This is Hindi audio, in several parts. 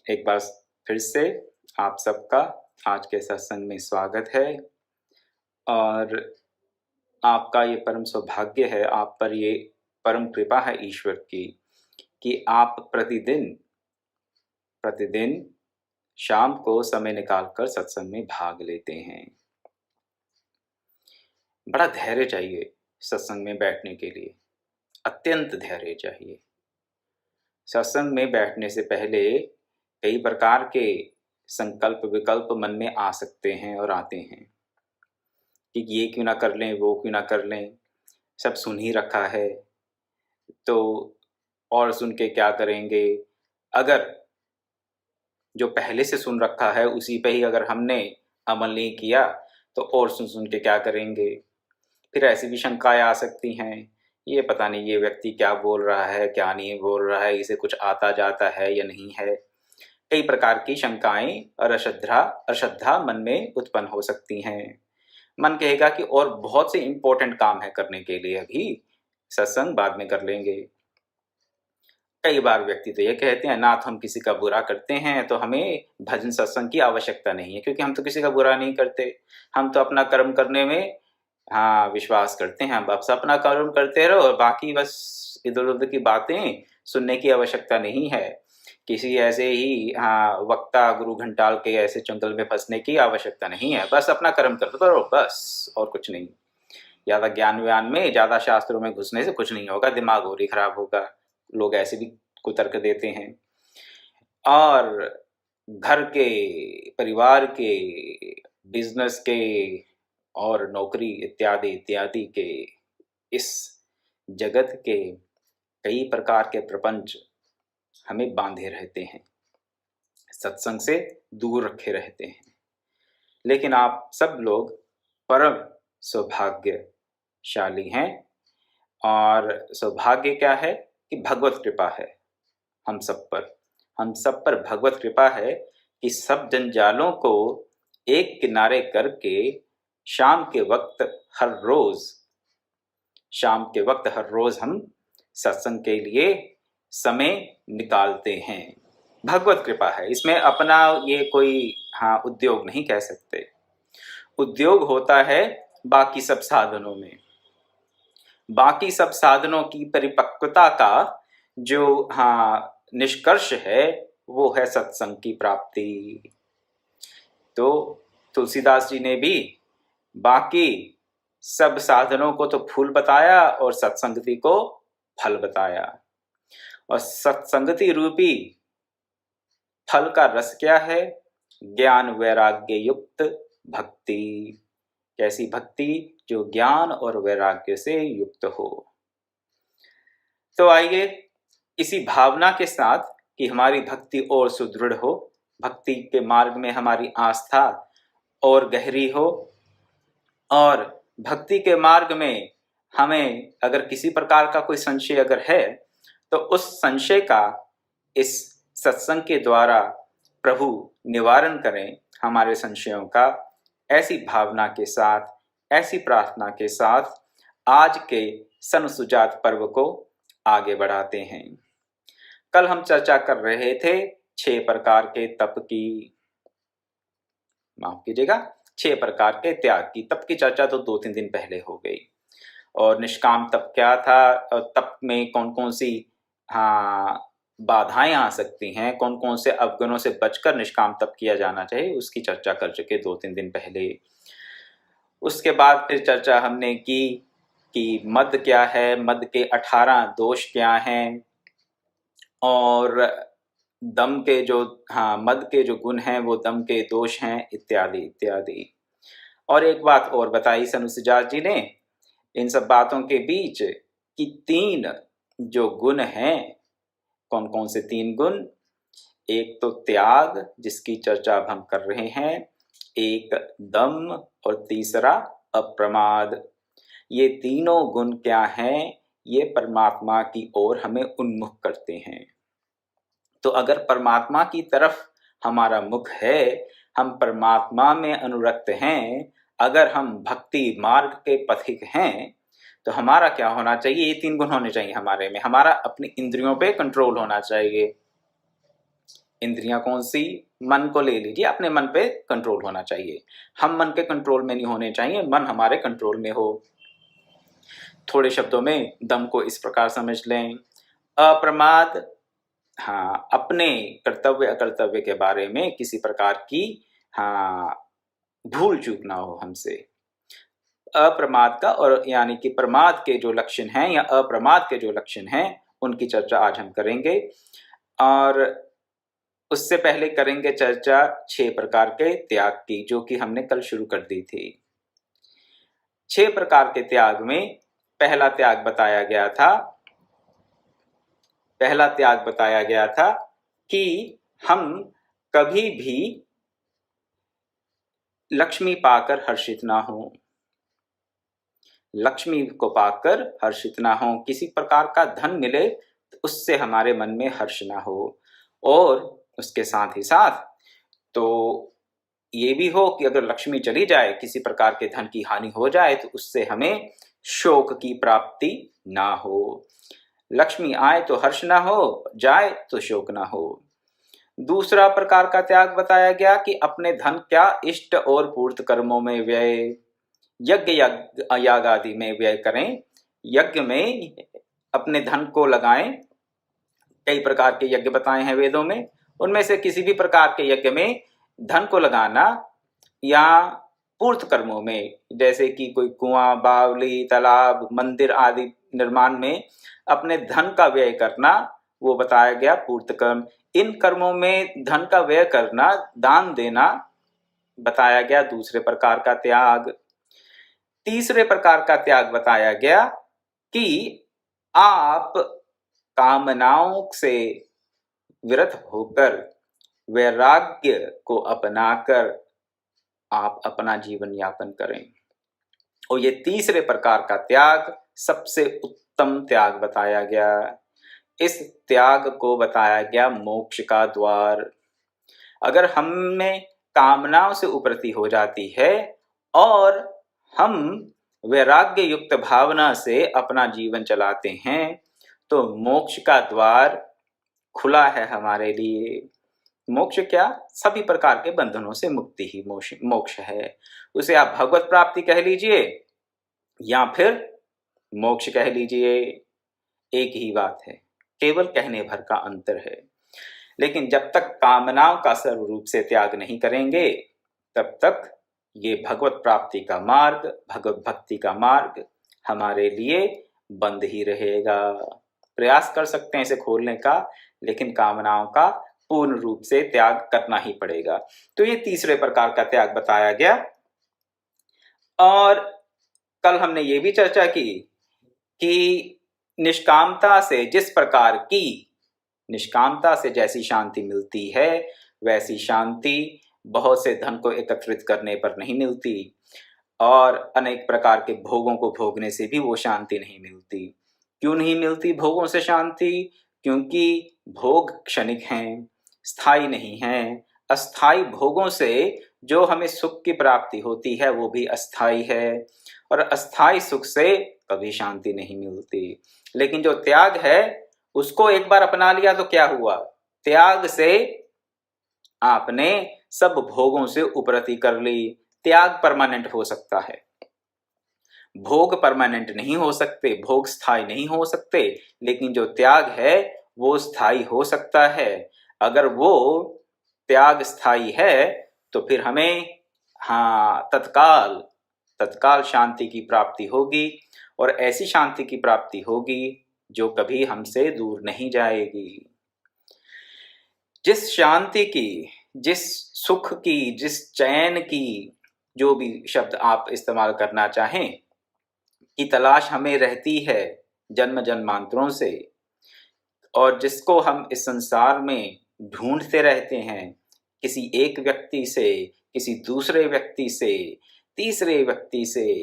एक बार फिर से आप सबका आज के सत्संग में स्वागत है। और आपका ये परम सौभाग्य है, आप पर ये परम कृपा है ईश्वर की कि आप प्रतिदिन शाम को समय निकालकर सत्संग में भाग लेते हैं। बड़ा धैर्य चाहिए सत्संग में बैठने के लिए, अत्यंत धैर्य चाहिए। सत्संग में बैठने से पहले कई प्रकार के संकल्प विकल्प मन में आ सकते हैं और आते हैं कि ये क्यों ना कर लें, वो क्यों ना कर लें, सब सुन ही रखा है तो और सुन के क्या करेंगे। अगर जो पहले से सुन रखा है उसी पे ही अगर हमने अमल नहीं किया तो और सुन सुन के क्या करेंगे। फिर ऐसी भी शंकाएं आ सकती हैं, ये पता नहीं ये व्यक्ति क्या बोल रहा है, क्या नहीं बोल रहा है, इसे कुछ आता जाता है या नहीं है। कई प्रकार की शंकाएं और अश्रद्धा मन में उत्पन्न हो सकती हैं। मन कहेगा कि और बहुत से इंपॉर्टेंट काम है करने के लिए, अभी सत्संग बाद में कर लेंगे। कई बार व्यक्ति तो ये कहते हैं, नाथ हम किसी का बुरा करते हैं तो हमें भजन सत्संग की आवश्यकता नहीं है, क्योंकि हम तो किसी का बुरा नहीं करते, हम तो अपना कर्म करने में विश्वास करते हैं। हम बस अपना कर्म करते रहो और बाकी बस इधर उधर की बातें सुनने की आवश्यकता नहीं है। किसी ऐसे ही वक्ता गुरु घंटाल के ऐसे चंगल में फंसने की आवश्यकता नहीं है। बस अपना कर्म करते रहो बस, और कुछ नहीं। ज़्यादा ज्ञान व्यान में, ज़्यादा शास्त्रों में घुसने से कुछ नहीं होगा, दिमाग और ही खराब होगा। लोग ऐसे भी कुतर्क देते हैं। और घर के, परिवार के, बिजनेस के और नौकरी इत्यादि इत्यादि के इस जगत के कई प्रकार के प्रपंच हमें बांधे रहते हैं, सत्संग से दूर रखे रहते हैं। लेकिन आप सब लोग परम सौभाग्यशाली हैं। और सौभाग्य क्या है कि भगवत कृपा है हम सब पर भगवत कृपा है कि सब जंजालों को एक किनारे करके शाम के वक्त हर रोज हम सत्संग के लिए समय निकालते हैं। भगवत कृपा है इसमें, अपना ये कोई उद्योग नहीं कह सकते। उद्योग होता है बाकी सब साधनों में। बाकी सब साधनों की परिपक्वता का जो निष्कर्ष है वो है सत्संग की प्राप्ति। तो तुलसीदास जी ने भी बाकी सब साधनों को तो फूल बताया और सत्संगति को फल बताया। और सत्संगति रूपी फल का रस क्या है? ज्ञान वैराग्य युक्त भक्ति। कैसी भक्ति? जो ज्ञान और वैराग्य से युक्त हो। तो आइए इसी भावना के साथ कि हमारी भक्ति और सुदृढ़ हो, भक्ति के मार्ग में हमारी आस्था और गहरी हो, और भक्ति के मार्ग में हमें अगर किसी प्रकार का कोई संशय अगर है तो उस संशय का इस सत्संग के द्वारा प्रभु निवारण करें हमारे संशयों का। ऐसी भावना के साथ, ऐसी प्रार्थना के साथ आज के सनसुजात पर्व को आगे बढ़ाते हैं। कल हम चर्चा कर रहे थे 6 प्रकार के तप की, माफ कीजिएगा, 6 प्रकार के त्याग की। तप की चर्चा तो 2-3 दिन पहले हो गई। और निष्काम तप क्या था, और तप में कौन कौन सी बाधाएं आ सकती हैं, कौन कौन से अवगुणों से बचकर निष्काम तप किया जाना चाहिए, उसकी चर्चा कर चुके 2-3 दिन पहले। उसके बाद फिर चर्चा हमने की कि मद क्या है, मद के 18 दोष क्या हैं, और दम के जो मद के जो गुण हैं वो दम के दोष हैं, इत्यादि इत्यादि। और एक बात और बताई सनुसुजात जी ने इन सब बातों के बीच कि 3 जो गुण हैं, कौन कौन से 3 गुण? एक तो त्याग, जिसकी चर्चा अब हम कर रहे हैं, एक दम, और तीसरा अप्रमाद। ये तीनों गुण क्या हैं? ये परमात्मा की ओर हमें उन्मुख करते हैं। तो अगर परमात्मा की तरफ हमारा मुख है, हम परमात्मा में अनुरक्त हैं, अगर हम भक्ति मार्ग के पथिक हैं, तो हमारा क्या होना चाहिए? ये 3 गुण होने चाहिए हमारे में। हमारा अपनी इंद्रियों पे कंट्रोल होना चाहिए। इंद्रियां कौन सी? मन को ले लीजिए, अपने मन पे कंट्रोल होना चाहिए। हम मन के कंट्रोल में नहीं होने चाहिए, मन हमारे कंट्रोल में हो। थोड़े शब्दों में दम को इस प्रकार समझ लें, अप्रमाद, हाँ, अपने कर्तव्य अकर्तव्य के बारे में किसी प्रकार की, हाँ, भूल चूक ना हो हमसे। अप्रमाद का, और यानी कि प्रमाद के जो लक्षण हैं या अप्रमाद के जो लक्षण हैं उनकी चर्चा आज हम करेंगे। और उससे पहले करेंगे चर्चा 6 प्रकार के त्याग की, जो कि हमने कल शुरू कर दी थी। 6 प्रकार के त्याग में पहला त्याग बताया गया था कि हम कभी भी लक्ष्मी पाकर हर्षित ना हो, लक्ष्मी को पाकर हर्षित ना हो, किसी प्रकार का धन मिले तो उससे हमारे मन में हर्ष ना हो, और उसके साथ ही साथ तो ये भी हो कि अगर लक्ष्मी चली जाए, किसी प्रकार के धन की हानि हो जाए, तो उससे हमें शोक की प्राप्ति ना हो। लक्ष्मी आए तो हर्ष ना हो, जाए तो शोक ना हो। दूसरा प्रकार का त्याग बताया गया कि अपने धन क्या इष्ट और पूर्त कर्मों में व्यय, यज्ञ याग आदि में व्यय करें, यज्ञ में अपने धन को लगाएं। कई प्रकार के यज्ञ बताए हैं वेदों में, उनमें से किसी भी प्रकार के यज्ञ में धन को लगाना, या पूर्त कर्मों में जैसे कि कोई कुआं, बावली, तालाब, मंदिर आदि निर्माण में अपने धन का व्यय करना, वो बताया गया पूर्त कर्म। इन कर्मों में धन का व्यय करना, दान देना बताया गया दूसरे प्रकार का त्याग। तीसरे प्रकार का त्याग बताया गया कि आप कामनाओं से विरत होकर वैराग्य को अपनाकर आप अपना जीवन यापन करें। और ये तीसरे प्रकार का त्याग सबसे उत्तम त्याग बताया गया। इस त्याग को बताया गया मोक्ष का द्वार। अगर हम में कामनाओं से उपरति हो जाती है और हम वैराग्य युक्त भावना से अपना जीवन चलाते हैं, तो मोक्ष का द्वार खुला है हमारे लिए। मोक्ष क्या? सभी प्रकार के बंधनों से मुक्ति ही मोक्ष है। उसे आप भगवत प्राप्ति कह लीजिए या फिर मोक्ष कह लीजिए, एक ही बात है, केवल कहने भर का अंतर है। लेकिन जब तक कामनाओं का सर्व रूप से त्याग नहीं करेंगे, तब तक ये भगवत प्राप्ति का मार्ग, भगवत भक्ति का मार्ग हमारे लिए बंद ही रहेगा। प्रयास कर सकते हैं इसे खोलने का, लेकिन कामनाओं का पूर्ण रूप से त्याग करना ही पड़ेगा। तो ये तीसरे प्रकार का त्याग बताया गया। और कल हमने ये भी चर्चा की कि निष्कामता से जिस प्रकार की, निष्कामता से जैसी शांति मिलती है, वैसी शांति बहुत से धन को एकत्रित करने पर नहीं मिलती, और अनेक प्रकार के भोगों को भोगने से भी वो शांति नहीं मिलती। क्यों नहीं मिलती भोगों से शांति? क्योंकि भोग क्षणिक हैं, स्थायी नहीं हैं। अस्थायी भोगों से जो हमें सुख की प्राप्ति होती है वो भी अस्थायी है, और अस्थायी सुख से कभी शांति नहीं मिलती। लेकिन जो त्याग है उसको एक बार अपना लिया तो क्या हुआ? त्याग से आपने सब भोगों से उपरति कर ली। त्याग परमानेंट हो सकता है, भोग परमानेंट नहीं हो सकते, भोग स्थायी नहीं हो सकते, लेकिन जो त्याग है वो स्थायी हो सकता है। अगर वो त्याग स्थायी है तो फिर हमें तत्काल शांति की प्राप्ति होगी, और ऐसी शांति की प्राप्ति होगी जो कभी हमसे दूर नहीं जाएगी। जिस शांति की, जिस सुख की, जिस चैन की, जो भी शब्द आप इस्तेमाल करना चाहें, की तलाश हमें रहती है जन्म जन्मांतरों से, और जिसको हम इस संसार में ढूंढते रहते हैं, किसी एक व्यक्ति से, किसी दूसरे व्यक्ति से, तीसरे व्यक्ति से,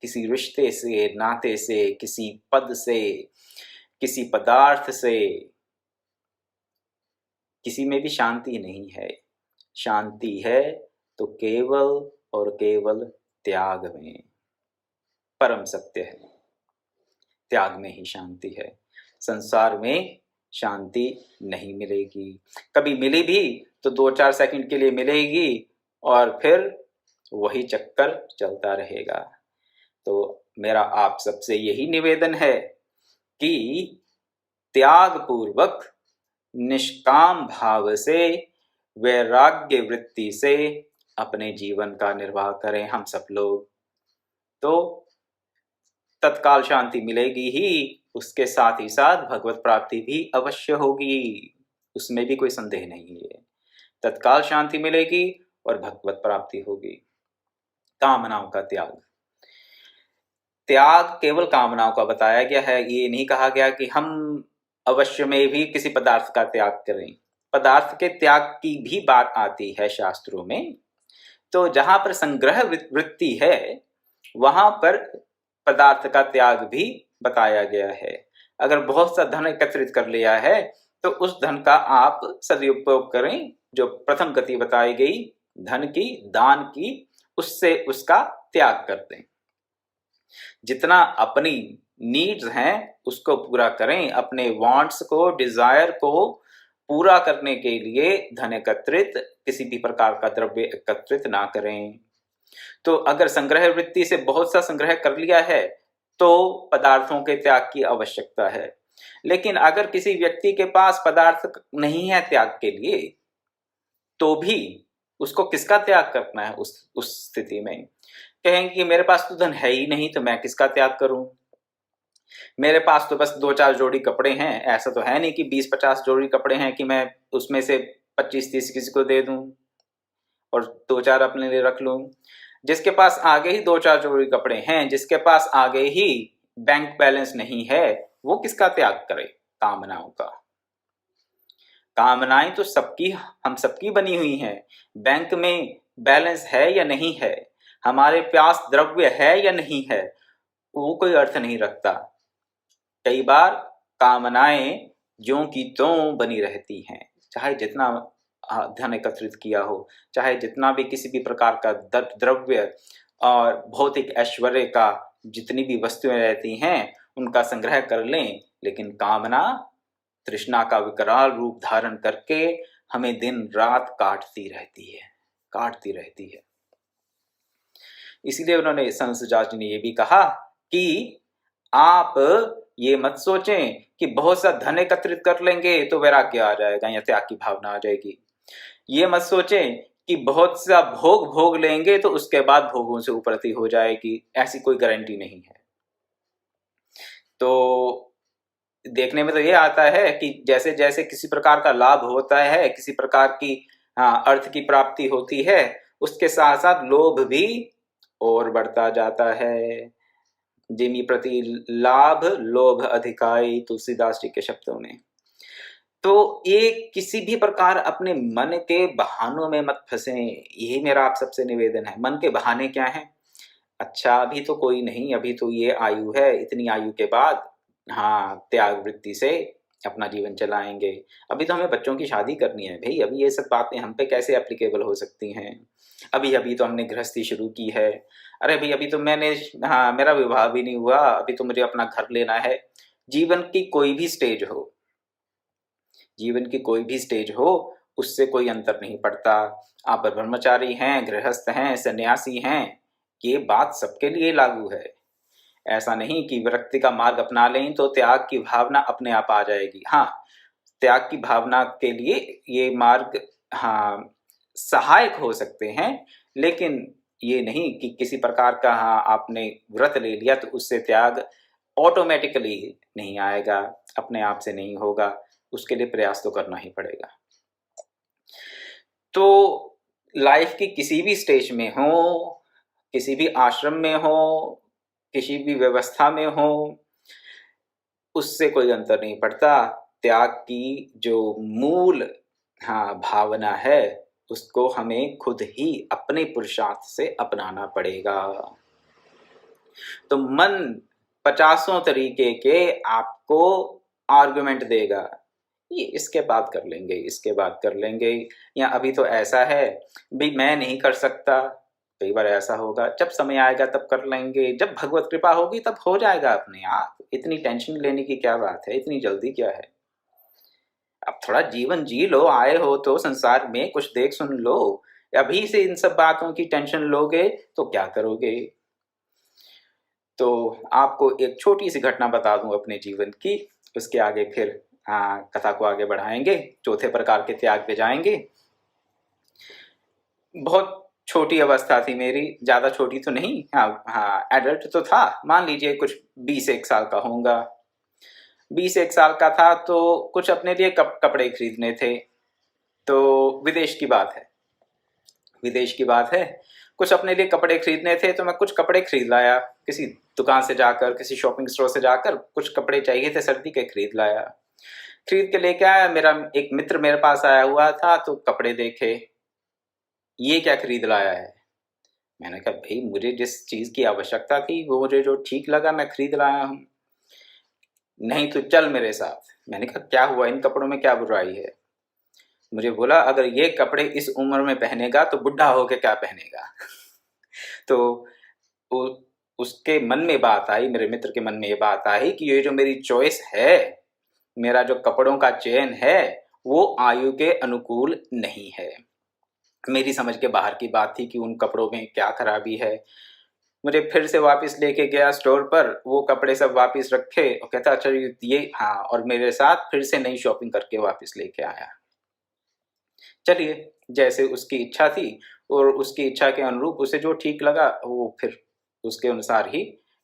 किसी रिश्ते से, नाते से, किसी पद से, किसी पदार्थ से, किसी में भी शांति नहीं है। शांति है तो केवल और केवल त्याग में, परम सत्य है, त्याग में ही शांति है। संसार में शांति नहीं मिलेगी। कभी मिली भी तो 2-4 सेकंड के लिए मिलेगी और फिर वही चक्कर चलता रहेगा। तो मेरा आप सबसे यही निवेदन है कि त्याग पूर्वक निष्काम भाव से वैराग्य वृत्ति से अपने जीवन का निर्वाह करें हम सब लोग, तो तत्काल शांति मिलेगी ही, उसके साथ ही साथ भगवत प्राप्ति भी अवश्य होगी, उसमें भी कोई संदेह नहीं है। तत्काल शांति मिलेगी और भगवत प्राप्ति होगी। कामनाओं का त्याग, त्याग केवल कामनाओं का बताया गया है, ये नहीं कहा गया कि हम अवश्य में भी किसी पदार्थ का त्याग करें। पदार्थ के त्याग की भी बात आती है शास्त्रों में। तो जहां पर संग्रह वृत्ति है वहां पर पदार्थ का त्याग भी बताया गया है। अगर बहुत सा धन एकत्रित कर लिया है तो उस धन का आप सदुपयोग करें, जो प्रथम गति बताई गई धन की, दान की, उससे उसका त्याग कर दें। जितना अपनी नीड्स हैं उसको पूरा करें, अपने वांट्स को, डिजायर को पूरा करने के लिए धन एकत्रित, किसी भी प्रकार का द्रव्य एकत्रित ना करें। तो अगर संग्रह वृत्ति से बहुत सा संग्रह कर लिया है तो पदार्थों के त्याग की आवश्यकता है। लेकिन अगर किसी व्यक्ति के पास पदार्थ नहीं है त्याग के लिए, तो भी उसको किसका त्याग करना है? उस स्थिति में कहेंगे कि मेरे पास तो धन है ही नहीं, तो मैं किसका त्याग करूं? मेरे पास तो बस 2-4 जोड़ी कपड़े हैं। ऐसा तो है नहीं कि 20-50 जोड़ी कपड़े हैं कि मैं उसमें से 25-30 किसी को दे दूं और 2-4 अपने लिए रख लूं। जिसके पास आगे ही 2-4 जोड़ी कपड़े हैं, जिसके पास आगे ही बैंक बैलेंस नहीं है, वो किसका त्याग करे? कामनाओं का। कामनाएं तो सबकी, हम सबकी बनी हुई हैं। बैंक में बैलेंस है या नहीं है, हमारे पास द्रव्य है या नहीं है, वो कोई अर्थ नहीं रखता। कई बार कामनाएं ज्यों की त्यों बनी रहती हैं, चाहे जितना धन एकत्रित किया हो, चाहे जितना भी किसी भी प्रकार का द्रव्य और भौतिक ऐश्वर्य का जितनी भी वस्तुएं रहती हैं उनका संग्रह कर लें, लेकिन कामना तृष्णा का विकराल रूप धारण करके हमें दिन रात काटती रहती है। इसलिए उन्होंने संत सुजात जी ने ये भी कहा कि आप ये मत सोचें कि बहुत सा धन एकत्रित कर लेंगे तो वैराग्य आ जाएगा या त्याग की भावना आ जाएगी। ये मत सोचें कि बहुत सा भोग लेंगे तो उसके बाद भोगों से उपरति हो जाएगी, ऐसी कोई गारंटी नहीं है। तो देखने में तो ये आता है कि जैसे जैसे किसी प्रकार का लाभ होता है, किसी प्रकार की अर्थ की प्राप्ति होती है, उसके साथ साथ लोभ भी और बढ़ता जाता है। जिमी प्रति लाभ लोभ अधिकाई, तुलसीदास जी के शब्दों में। तो ये किसी भी प्रकार अपने मन के बहानों में मत फंसे, यही मेरा आप सबसे निवेदन है। मन के बहाने क्या हैं? अच्छा अभी तो कोई नहीं, अभी तो ये आयु है, इतनी आयु के बाद त्याग वृत्ति से अपना जीवन चलाएंगे। अभी तो हमें बच्चों की शादी करनी है भाई, अभी ये सब बातें हम पे कैसे एप्लीकेबल हो सकती हैं? अभी तो हमने गृहस्थी शुरू की है। अरे भाई अभी तो मैंने मेरा विवाह भी नहीं हुआ, अभी तो मुझे अपना घर लेना है। जीवन की कोई भी स्टेज हो, जीवन की कोई भी स्टेज हो, उससे कोई अंतर नहीं पड़ता। आप ब्रह्मचारी हैं, गृहस्थ हैं, सन्यासी हैं, ये बात सबके लिए लागू है। ऐसा नहीं कि विरक्ति का मार्ग अपना लें तो त्याग की भावना अपने आप आ जाएगी। त्याग की भावना के लिए ये मार्ग सहायक हो सकते हैं, लेकिन ये नहीं कि किसी प्रकार का आपने व्रत ले लिया तो उससे त्याग ऑटोमेटिकली नहीं आएगा, अपने आप से नहीं होगा, उसके लिए प्रयास तो करना ही पड़ेगा। तो लाइफ की किसी भी स्टेज में हो, किसी भी आश्रम में हो, किसी भी व्यवस्था में हो, उससे कोई अंतर नहीं पड़ता। त्याग की जो मूल भावना है उसको हमें खुद ही अपने पुरुषार्थ से अपनाना पड़ेगा। तो मन 50 तरीके के आपको आर्गुमेंट देगा, ये इसके बाद कर लेंगे, इसके बाद कर लेंगे, या अभी तो ऐसा है भाई मैं नहीं कर सकता। कई बार ऐसा होगा जब समय आएगा तब कर लेंगे, जब भगवत कृपा होगी तब हो जाएगा अपने आप, इतनी टेंशन लेने की क्या बात है, इतनी जल्दी क्या है? अब थोड़ा जीवन जी लो, आए हो तो संसार में कुछ देख सुन लो। अभी से इन सब बातों की टेंशन लोगे तो क्या करोगे। तो आपको एक छोटी सी घटना बता दूं अपने जीवन की, उसके आगे फिर कथा को आगे बढ़ाएंगे, चौथे प्रकार के त्याग पे जाएंगे। बहुत छोटी अवस्था थी मेरी, ज्यादा छोटी तो नहीं, हाँ एडल्ट तो था, मान लीजिए कुछ 20 साल का होऊंगा। 20 साल का था तो कुछ अपने लिए कपड़े खरीदने थे। तो विदेश की बात है, विदेश की बात है, कुछ अपने लिए कपड़े खरीदने थे तो मैं कुछ कपड़े खरीद लाया। किसी दुकान से जाकर, किसी शॉपिंग स्टोर से जाकर कुछ कपड़े चाहिए थे सर्दी के, खरीद लाया। खरीद के लेके आया, मेरा एक मित्र मेरे पास आया हुआ था तो कपड़े देखे, ये क्या खरीद लाया है। मैंने कहा भाई मुझे जिस चीज की आवश्यकता थी वो मुझे जो ठीक लगा मैं खरीद लाया हूँ, नहीं तो चल मेरे साथ। मैंने कहा क्या हुआ, इन कपड़ों में क्या बुराई है। मुझे बोला अगर ये कपड़े इस उम्र में पहनेगा तो बुढ़ा होके क्या पहनेगा। तो उ, उसके मन में बात आई, मेरे मित्र के मन में ये बात आई कि ये जो मेरी चॉइस है, मेरा जो कपड़ों का चयन है वो आयु के अनुकूल नहीं है। मेरी समझ के बाहर की बात थी कि उन कपड़ों में क्या खराबी है। मुझे फिर से वापस लेके गया स्टोर पर, वो कपड़े सब वापस रखे और कहता अच्छा ये हाँ, और मेरे साथ फिर से नई शॉपिंग करके वापस लेके आया। चलिए जैसे उसकी इच्छा थी और उसकी इच्छा के अनुरूप उसे जो ठीक लगा वो फिर उसके अनुसार ही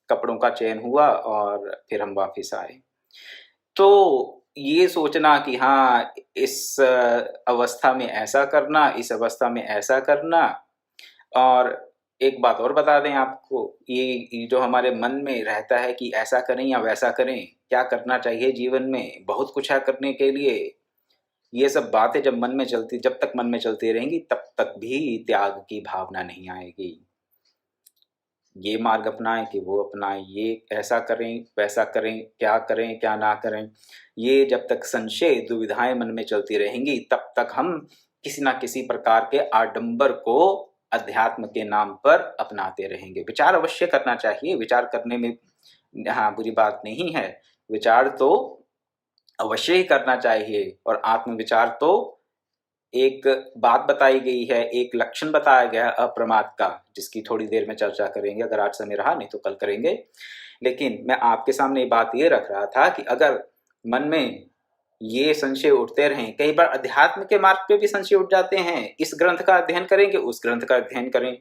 कपड़ों का चयन हुआ और फिर हम वापस आए। तो ये सोचना कि हाँ इस अवस्था में ऐसा करना, इस अवस्था में ऐसा करना। और एक बात और बता दें आपको, ये जो हमारे मन में रहता है कि ऐसा करें या वैसा करें, क्या करना चाहिए जीवन में, बहुत कुछ है करने के लिए। ये सब बातें जब तक मन में चलती रहेंगी तब तक भी त्याग की भावना नहीं आएगी। ये मार्ग अपनाएं कि वो अपनाएं, ये ऐसा करें वैसा करें क्या ना करें, ये जब तक संशय दुविधाएं मन में चलती रहेंगी तब तक हम किसी ना किसी प्रकार के आडंबर को अध्यात्म के नाम पर अपनाते रहेंगे। विचार अवश्य करना चाहिए, विचार करने में हाँ बुरी बात नहीं है, विचार तो अवश्य ही करना चाहिए। और आत्मविचार तो एक बात बताई गई है, एक लक्षण बताया गया है अप्रमाद का, जिसकी थोड़ी देर में चर्चा करेंगे, अगर आज समय रहा, नहीं तो कल करेंगे। लेकिन मैं आपके सामने ये बात ये रख रहा था कि अगर मन में ये संशय उठते रहें, कई बार अध्यात्म के मार्ग पे भी संशय उठ जाते हैं, इस ग्रंथ का अध्ययन करें कि उस ग्रंथ का अध्ययन करें,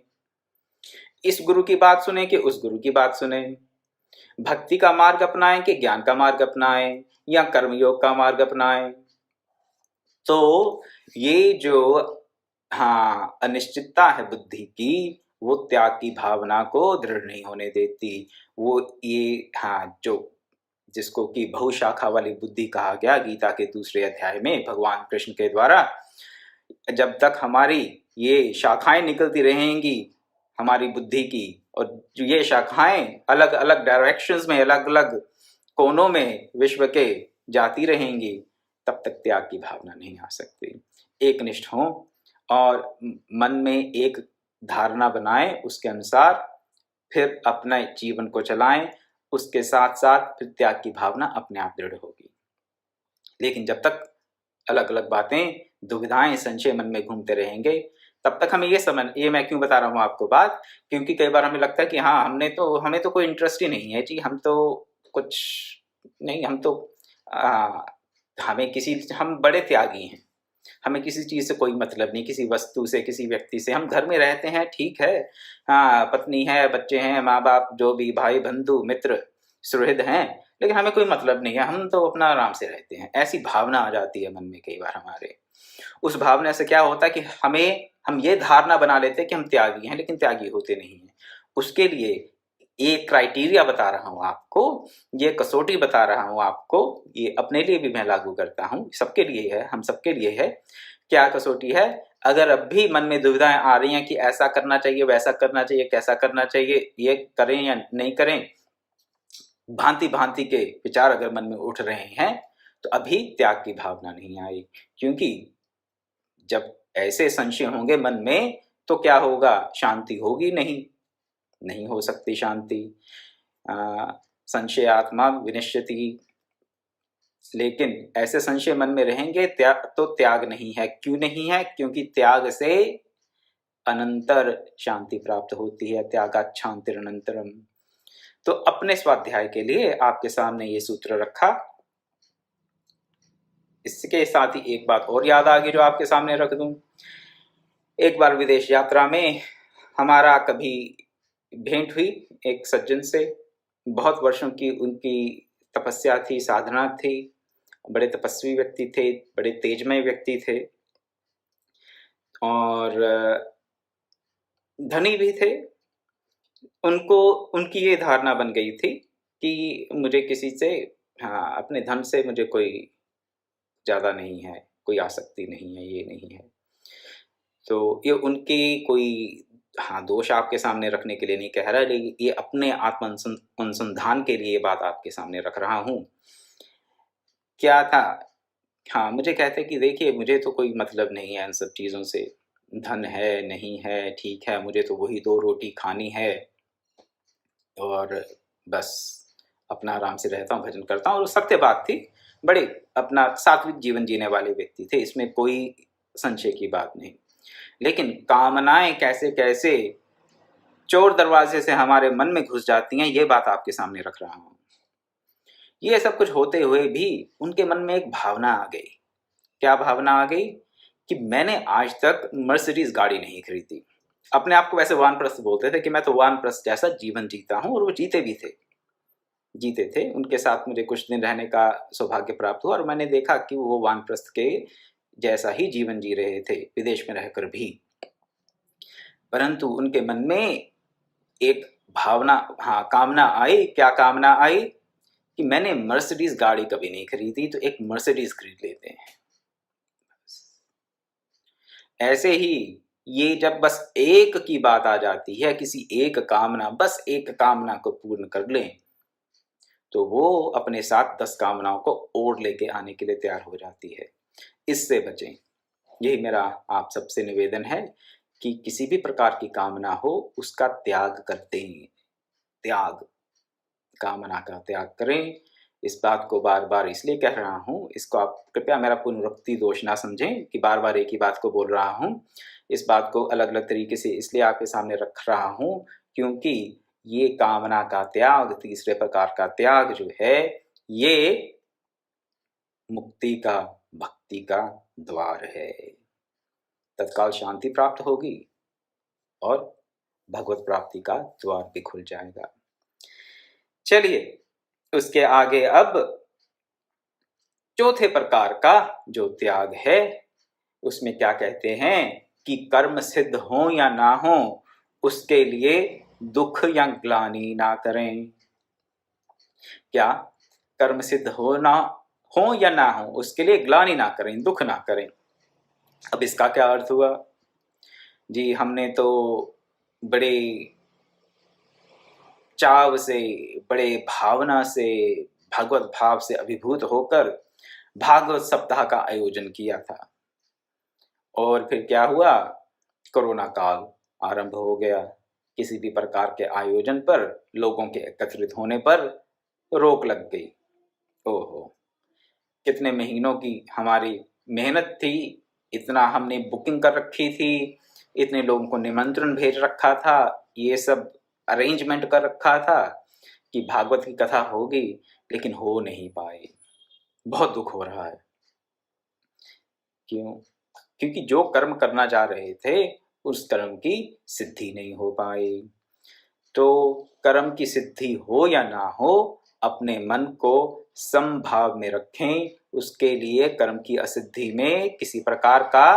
इस गुरु की बात सुने कि उस गुरु की बात सुने, भक्ति का मार्ग अपनाएं कि ज्ञान का मार्ग अपनाएं या कर्मयोग का मार्ग अपनाएं। तो ये जो हाँ अनिश्चितता है बुद्धि की, वो त्याग की भावना को दृढ़ नहीं होने देती। वो ये हाँ जो जिसको कि बहुशाखा वाली बुद्धि कहा गया गीता के दूसरे अध्याय में भगवान कृष्ण के द्वारा, जब तक हमारी ये शाखाएं निकलती रहेंगी हमारी बुद्धि की, और जो ये शाखाएं अलग अलग डायरेक्शंस में, अलग अलग कोनों में विश्व के जाती रहेंगी, तब तक त्याग की भावना नहीं आ सकती। एक निष्ठ हों और मन में एक धारणा बनाएं, उसके अनुसार फिर अपना जीवन को चलाएं, उसके साथ साथ फिर त्याग की भावना अपने आप दृढ़ होगी। लेकिन जब तक अलग अलग बातें, दुविधाएं, संशय मन में घूमते रहेंगे, तब तक हमें ये मैं क्यों बता रहा हूँ आपको बात, क्योंकि कई बार हमें लगता है कि हाँ हमें तो कोई इंटरेस्ट ही नहीं है जी, हम तो कुछ नहीं, हम बड़े त्यागी हैं, हमें किसी चीज से कोई मतलब नहीं, किसी वस्तु से, किसी व्यक्ति से। हम घर में रहते हैं ठीक है, हाँ पत्नी है, बच्चे हैं, माँ बाप, जो भी भाई बंधु मित्र सुहृद हैं, लेकिन हमें कोई मतलब नहीं है, हम तो अपना आराम से रहते हैं। ऐसी भावना आ जाती है मन में कई बार हमारे। उस भावना से क्या होता है कि हम ये धारणा बना लेते हैं कि हम त्यागी हैं, लेकिन त्यागी होते नहीं हैं। उसके लिए एक क्राइटेरिया बता रहा हूँ आपको, ये कसौटी बता रहा हूँ आपको, ये अपने लिए भी मैं लागू करता हूँ, सबके लिए है, हम सबके लिए है। क्या कसौटी है? अगर अब भी मन में दुविधाएं आ रही हैं कि ऐसा करना चाहिए, वैसा करना चाहिए, कैसा करना चाहिए, ये करें या नहीं करें, भांति भांति के विचार अगर मन में उठ रहे हैं, तो अभी त्याग की भावना नहीं आई। क्योंकि जब ऐसे संशय होंगे मन में तो क्या होगा, शांति होगी नहीं हो सकती शांति। संशय आत्मा विनश्यति, लेकिन ऐसे संशय मन में रहेंगे तो त्याग नहीं है। क्यों नहीं है? क्योंकि त्याग से अनंतर शांति प्राप्त होती है। त्यागात् शांतिरनंतरम। तो अपने स्वाध्याय के लिए आपके सामने ये सूत्र रखा। इसके साथ ही एक बात और याद आ गई जो आपके सामने रख दूं। एक बार विदेश यात्रा में हमारा कभी भेंट हुई एक सज्जन से। बहुत वर्षों की उनकी तपस्या थी, साधना थी, बड़े तपस्वी व्यक्ति थे, बड़े तेजमय व्यक्ति थे और धनी भी थे। उनको उनकी ये धारणा बन गई थी कि मुझे किसी से, हाँ, अपने धन से मुझे कोई ज़्यादा नहीं है, कोई आसक्ति नहीं है, ये नहीं है। तो ये उनकी कोई, हाँ, दोष आपके सामने रखने के लिए नहीं कह रहा, लेकिन ये अपने आत्म अनुसंधान के लिए ये बात आपके सामने रख रहा हूँ। क्या था, हाँ, मुझे कहते कि देखिए मुझे तो कोई मतलब नहीं है इन सब चीज़ों से, धन है नहीं है ठीक है, मुझे तो वही 2 रोटी खानी है और बस अपना आराम से रहता हूँ, भजन करता हूँ। और सत्य बात थी, बड़े अपना सात्विक जीवन जीने वाले व्यक्ति थे, इसमें कोई संशय की बात नहीं। लेकिन कामनाएं कैसे कैसे चोर दरवाजे से हमारे मन में घुस जाती हैं, ये बात आपके सामने रख रहा हूँ। ये सब कुछ होते हुए भी उनके मन में एक भावना आ गई। क्या भावना आ गई? कि मैंने आज तक मर्सिडीज गाड़ी नहीं खरीदी। अपने आप को वैसे वानप्रस्थ बोलते थे कि मैं तो वानप्रस्थ जैसा जीवन जीता हूँ, और वो जीते भी थे, जीते थे। उनके साथ मुझे कुछ दिन रहने का सौभाग्य प्राप्त हुआ और मैंने देखा कि वो वानप्रस्थ के जैसा ही जीवन जी रहे थे विदेश में रहकर भी। परंतु उनके मन में एक भावना, हाँ, कामना आई। क्या कामना आई? कि मैंने मर्सिडीज गाड़ी कभी नहीं खरीदी, तो एक मर्सिडीज खरीद लेते हैं। ऐसे ही ये जब बस एक की बात आ जाती है, किसी एक कामना, बस एक कामना को पूर्ण कर लें, तो वो अपने साथ 10 कामनाओं को और लेके आने के लिए तैयार हो जाती है। इससे बचें, यही मेरा आप सबसे निवेदन है कि किसी भी प्रकार की कामना हो उसका त्याग कर दें। त्याग, कामना का त्याग करें। इस बात को बार बार इसलिए कह रहा हूँ, इसको आप कृपया मेरा पुनरुक्ति दोष ना समझें कि बार बार एक ही बात को बोल रहा हूँ। इस बात को अलग अलग तरीके से इसलिए आपके सामने रख रहा हूँ क्योंकि ये कामना का त्याग, तीसरे प्रकार का त्याग जो है, ये मुक्ति का, भक्ति का द्वार है। तत्काल शांति प्राप्त होगी और भगवत प्राप्ति का द्वार भी खुल जाएगा। चलिए उसके आगे अब चौथे प्रकार का जो त्याग है उसमें क्या कहते हैं कि कर्म सिद्ध हो या ना हो उसके लिए दुख या ग्लानि ना करें। क्या? कर्म सिद्ध हो या ना हो उसके लिए ग्लानि ना करें, दुख ना करें। अब इसका क्या अर्थ हुआ जी? हमने तो बड़े चाव से, बड़े भावना से, भगवत भाव से अभिभूत होकर भागवत सप्ताह का आयोजन किया था और फिर क्या हुआ? कोरोना काल आरंभ हो गया। किसी भी प्रकार के आयोजन पर लोगों के एकत्रित होने पर रोक लग गई। ओहो, कितने महीनों की हमारी मेहनत थी, इतना हमने बुकिंग कर रखी थी, इतने लोगों को निमंत्रण भेज रखा था, ये सब अरेंजमेंट कर रखा था कि भागवत की कथा होगी, लेकिन हो नहीं पाई। बहुत दुख हो रहा है। क्यों? क्योंकि जो कर्म करना चाह रहे थे उस कर्म की सिद्धि नहीं हो पाई। तो कर्म की सिद्धि हो या ना हो, अपने मन को समभाव में रखें। उसके लिए कर्म की असिद्धि में किसी प्रकार का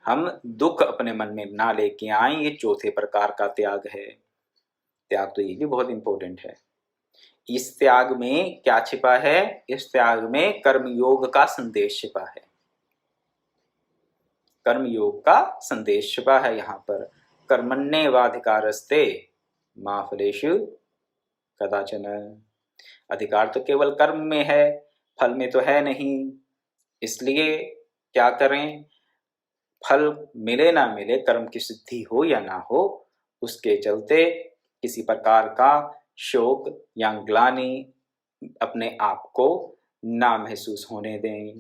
हम दुख अपने मन में ना लेके आए। ये चौथे प्रकार का त्याग है। त्याग तो ये भी बहुत इंपॉर्टेंट है। इस त्याग में क्या छिपा है? इस त्याग में कर्मयोग का संदेश छिपा है। कर्मयोग का संदेश छिपा है यहाँ पर। कर्मण्येवाधिकारस्ते मा फलेषु कदाचन। अधिकार तो केवल कर्म में है, फल में तो है नहीं। इसलिए क्या करें? फल मिले ना मिले, कर्म की सिद्धि हो या ना हो, उसके चलते किसी प्रकार का शोक या ग्लानि अपने आप को ना महसूस होने दें।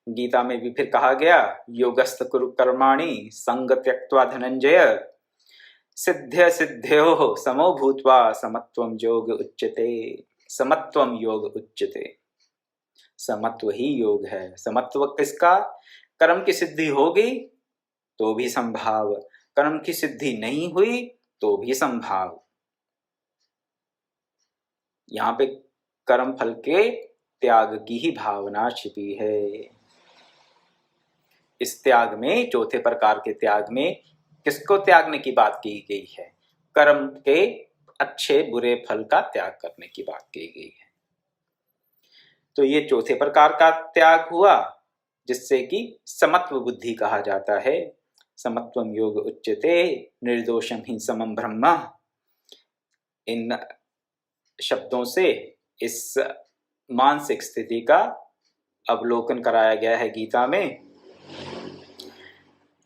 गीता में भी फिर कहा गया, योगस्थ कुरु कर्माणि संग त्यक्त्वा धनंजय सिद्ध्य सिद्ध्योः समो भूत्वा समत्वं योग उच्यते। समत्वम योग उच्यते, समत्व ही योग है। समत्व किसका? कर्म की सिद्धि होगी तो भी संभाव, कर्म की सिद्धि नहीं हुई तो भी संभाव। यहाँ पे कर्म फल के त्याग की ही भावना छिपी है। इस त्याग में, चौथे प्रकार के त्याग में, किसको त्यागने की बात की गई है? कर्म के अच्छे बुरे फल का त्याग करने की बात की गई है। तो ये चौथे प्रकार का त्याग हुआ, जिससे कि समत्व बुद्धि कहा जाता है। समत्वम योग उच्यते निर्दोषम ही समम ब्रह्म। इन शब्दों से इस मानसिक स्थिति का अवलोकन कराया गया है गीता में।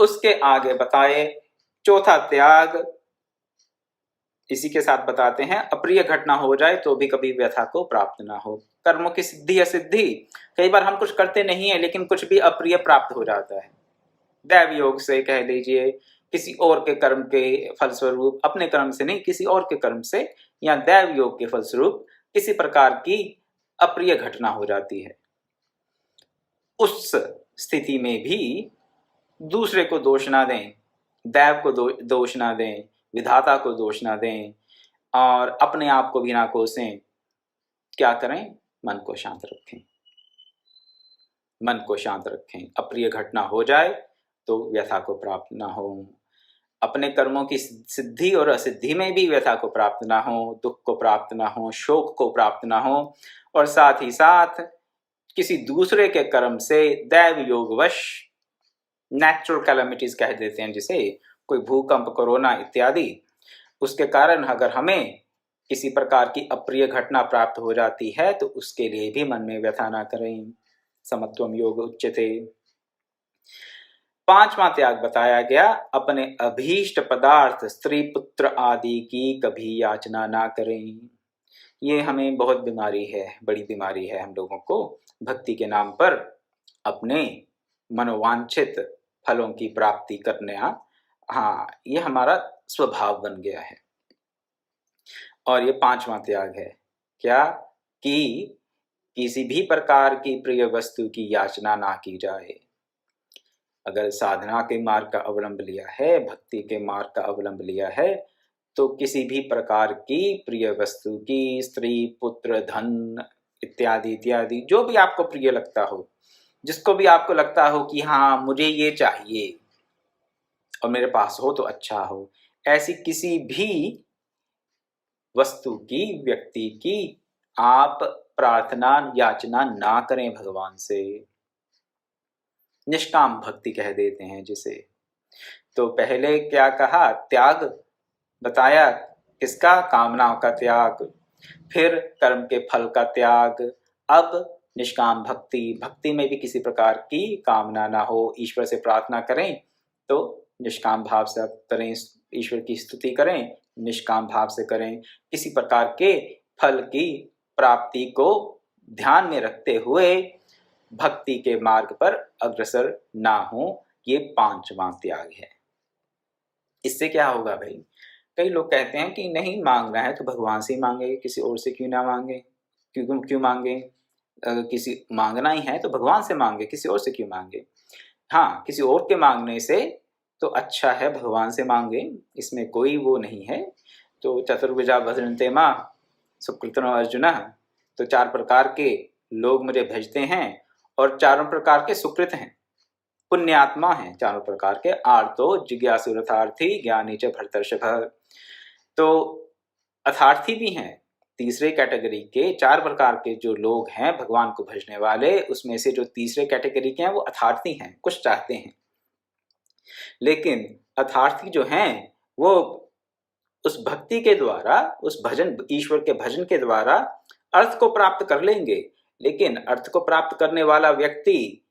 उसके आगे बताए चौथा त्याग, इसी के साथ बताते हैं, अप्रिय घटना हो जाए तो भी कभी व्यथा को प्राप्त ना हो। कर्मों की सिद्धि असिद्धि, कई बार हम कुछ करते नहीं है लेकिन कुछ भी अप्रिय प्राप्त हो जाता है। दैव योग से कह लीजिए, किसी और के कर्म के फलस्वरूप, अपने कर्म से नहीं किसी और के कर्म से, या दैव योग के फलस्वरूप किसी प्रकार की अप्रिय घटना हो जाती है। उस स्थिति में भी दूसरे को दोष ना दें, दैव को दोष ना दें, विधाता को दोष ना दें, और अपने आप को भी ना कोसें। क्या करें? मन को शांत रखें, मन को शांत रखें। अप्रिय घटना हो जाए तो व्यथा को प्राप्त ना हो, अपने कर्मों की सिद्धि और असिद्धि में भी व्यथा को प्राप्त ना हो, दुख को प्राप्त ना हो, शोक को प्राप्त ना हो, और साथ ही साथ किसी दूसरे के कर्म से दैव योगवश, नेचुरल कैलेमिटीज कह देते हैं जिसे, कोई भूकंप, कोरोना इत्यादि, उसके कारण अगर हमें किसी प्रकार की अप्रिय घटना प्राप्त हो जाती है तो उसके लिए भी मन में व्यथा ना करें। समत्वम योग उच्यते। पांचवा त्याग बताया गया, अपने अभीष्ट पदार्थ, स्त्री पुत्र आदि की कभी याचना ना करें। ये हमें बहुत बीमारी है, बड़ी बीमारी है हम लोगों को। भक्ति के नाम पर अपने मनोवांछित फलों की प्राप्ति करने, हाँ, ये हमारा स्वभाव बन गया है। और ये पांचवा त्याग है क्या? कि किसी भी प्रकार की प्रिय वस्तु की याचना ना की जाए। अगर साधना के मार्ग का अवलंब लिया है, भक्ति के मार्ग का अवलंब लिया है, तो किसी भी प्रकार की प्रिय वस्तु की, स्त्री पुत्र धन इत्यादि इत्यादि, जो भी आपको प्रिय लगता हो, जिसको भी आपको लगता हो कि हाँ मुझे ये चाहिए और मेरे पास हो तो अच्छा हो, ऐसी किसी भी वस्तु की, व्यक्ति की आप प्रार्थना याचना ना करें भगवान से। निष्काम भक्ति कह देते हैं जिसे। तो पहले क्या कहा? त्याग बताया, किसका? कामनाओं का त्याग। फिर कर्म के फल का त्याग। अब निष्काम भक्ति, भक्ति में भी किसी प्रकार की कामना ना हो, ईश्वर से प्रार्थना करें तो निष्काम भाव से करें, ईश्वर की स्तुति करें, निष्काम भाव से करें, किसी प्रकार के फल की प्राप्ति को ध्यान में रखते हुए भक्ति के मार्ग पर अग्रसर ना हो। ये पांचवा त्याग है। इससे क्या होगा भाई? कई लोग कहते हैं कि नहीं, मांगना है तो भगवान से ही मांगे, किसी और से क्यों ना मांगे, क्यों मांगे? किसी मांगना ही है तो भगवान से मांगे, किसी और से क्यों मांगे? हाँ, किसी और के मांगने से तो अच्छा है भगवान से मांगे, इसमें कोई वो नहीं है। तो चतुर्भुजा भजन्ते मां सुकृतनो अर्जुन, तो चार प्रकार के लोग मुझे भजते हैं और चारों प्रकार के सुकृत हैं, पुण्यात्मा हैं चारों प्रकार के। आर्तो जिज्ञासु रथार्थी ज्ञानी च भरतर्षभ। तो अर्थार्थी भी हैं, तीसरे कैटेगरी के, चार प्रकार के जो लोग हैं भगवान को भजने वाले, उसमें से जो तीसरे कैटेगरी के हैं वो अर्थार्थी हैं, कुछ चाहते हैं। लेकिन अर्थार्थी जो हैं वो उस भक्ति के द्वारा, उस भजन, ईश्वर के भजन के द्वारा अर्थ को प्राप्त कर लेंगे। लेकिन अर्थ को प्राप्त करने वाला व्यक्ति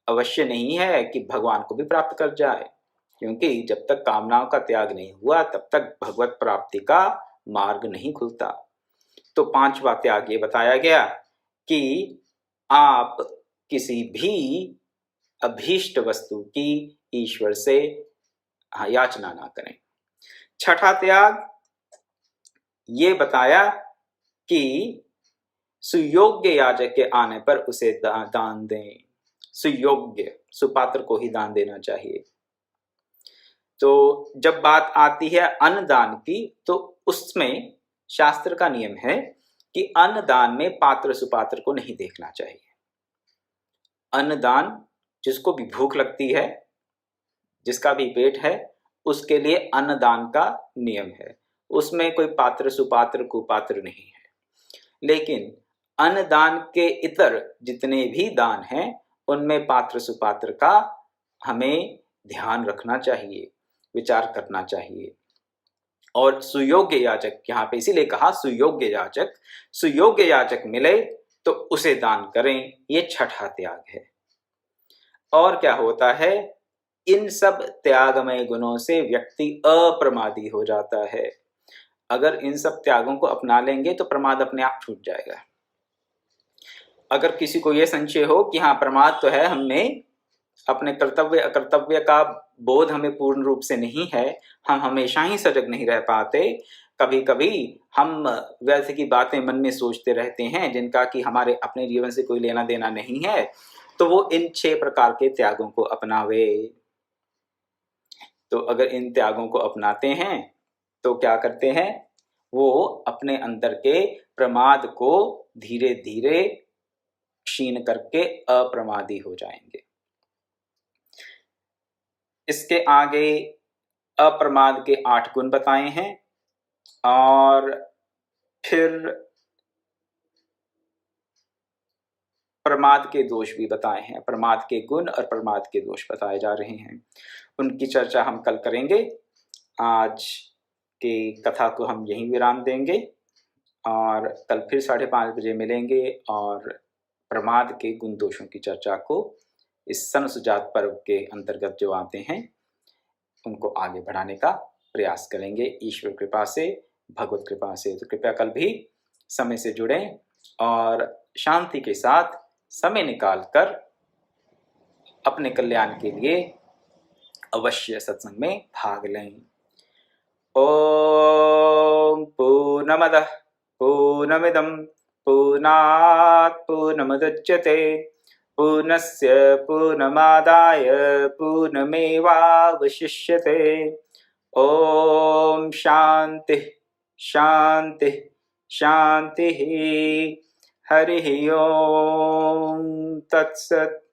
अवश्य नहीं है कि भगवान को भी प्राप्त कर जाए, क्योंकि जब तक कामनाओं का त्याग नहीं हुआ तब तक भगवत प्राप्ति का मार्ग नहीं खुलता। तो पांचवा त्याग ये बताया गया कि आप किसी भी अभीष्ट वस्तु की ईश्वर से याचना ना करें। छठा त्याग ये बताया कि सुयोग्य याचक के आने पर उसे दान दें। सुयोग्य, सुपात्र को ही दान देना चाहिए। तो जब बात आती है अन्नदान की, तो उसमें शास्त्र का नियम है कि अन्नदान में पात्र सुपात्र को नहीं देखना चाहिए। अन्नदान, जिसको भी भूख लगती है, जिसका भी पेट है, उसके लिए अन्नदान का नियम है। उसमें कोई पात्र सुपात्र कुपात्र नहीं है। लेकिन अन्नदान के इतर जितने भी दान हैं, उनमें पात्र सुपात्र का हमें ध्यान रखना चाहिए, विचार करना चाहिए। और सुयोग्य याचक, यहाँ पे इसीलिए कहा सुयोग्य याचक, सुयोग्य याचक मिले तो उसे दान करें। ये छठा त्याग है। और क्या होता है, इन सब त्यागमय गुणों से व्यक्ति अप्रमादी हो जाता है। अगर इन सब त्यागों को अपना लेंगे तो प्रमाद अपने आप छूट जाएगा। अगर किसी को यह संशय हो कि हाँ प्रमाद तो है, हमें अपने कर्तव्य अकर्तव्य का बोध हमें पूर्ण रूप से नहीं है, हम हमेशा ही सजग नहीं रह पाते, कभी कभी हम व्यर्थ की बातें मन में सोचते रहते हैं जिनका कि हमारे अपने जीवन से कोई लेना देना नहीं है, तो वो इन 6 प्रकार के त्यागों को अपनावे। तो अगर इन त्यागों को अपनाते हैं तो क्या करते हैं, वो अपने अंदर के प्रमाद को धीरे धीरे क्षीण करके अप्रमादी हो जाएंगे। इसके आगे अप्रमाद के 8 गुण बताए हैं और फिर प्रमाद के दोष भी बताए हैं। प्रमाद के गुण और प्रमाद के दोष बताए जा रहे हैं, उनकी चर्चा हम कल करेंगे। आज की कथा को हम यहीं विराम देंगे और कल फिर 5:30 बजे मिलेंगे और प्रमाद के गुण दोषों की चर्चा को इस सनसुजात पर्व के अंतर्गत जो आते हैं उनको आगे बढ़ाने का प्रयास करेंगे, ईश्वर कृपा से, भगवत कृपा से। तो कृपया कल भी समय से जुड़ें और शांति के साथ समय निकालकर अपने कल्याण के लिए अवश्य सत्संग में भाग लें। ओम पूर्णमदः पूर्णमिदं पूर्णात् पूर्णमुदच्यते पूर्णस्य पूर्णमादाय पूर्णमेवावशिष्यते। ओम शांति शांति शांति। हरि ओम तत्सत्।